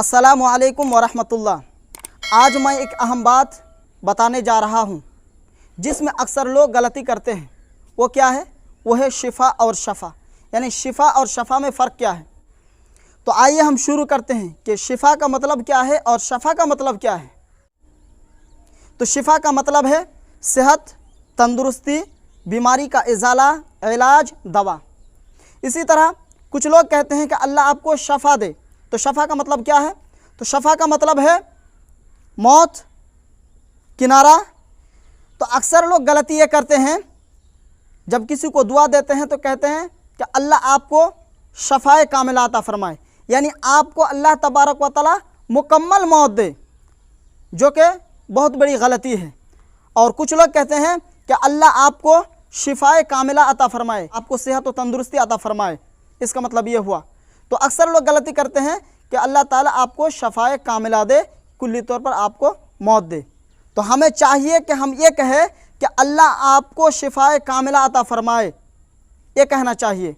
अस्सलामु अलैकुम वरहमतुल्लाह। आज मैं एक अहम बात बताने जा रहा हूँ जिसमें अक्सर लोग गलती करते हैं। वो क्या है? वो है शिफ़ा और शफ़ा, यानी शिफ़ा और शफ़ा में फ़र्क क्या है। तो आइए हम शुरू करते हैं कि शिफ़ा का मतलब क्या है और शफ़ा का मतलब क्या है। तो शिफ़ा का मतलब है सेहत, तंदुरुस्ती, बीमारी का इज़ाला, इलाज, दवा। इसी तरह कुछ लोग कहते हैं कि अल्लाह आपको शफ़ा दे। तो शफ़ा का मतलब क्या है? तो शफ़ा का मतलब है मौत, किनारा। तो अक्सर लोग गलती ये करते हैं, जब किसी को दुआ देते हैं तो कहते हैं कि अल्लाह आपको शफ़ाए कामिला अता फ़रमाए, यानी आपको अल्लाह तबारक व तआला मुकम्मल मौत दे, जो कि बहुत बड़ी गलती है। और कुछ लोग कहते हैं कि अल्लाह आपको शिफ़ाए कामिला अता फ़रमाए, आपको सेहत और तंदुरुस्ती अता फ़रमाए। इसका मतलब ये हुआ। तो अक्सर लोग गलती करते हैं कि अल्लाह ताला आपको शफ़ाए कामिला दे, कुल्ली तौर पर आपको मौत दे। तो हमें चाहिए कि हम ये कहें कि अल्लाह आपको शिफ़ाए कामिला अता फ़रमाए, ये कहना चाहिए।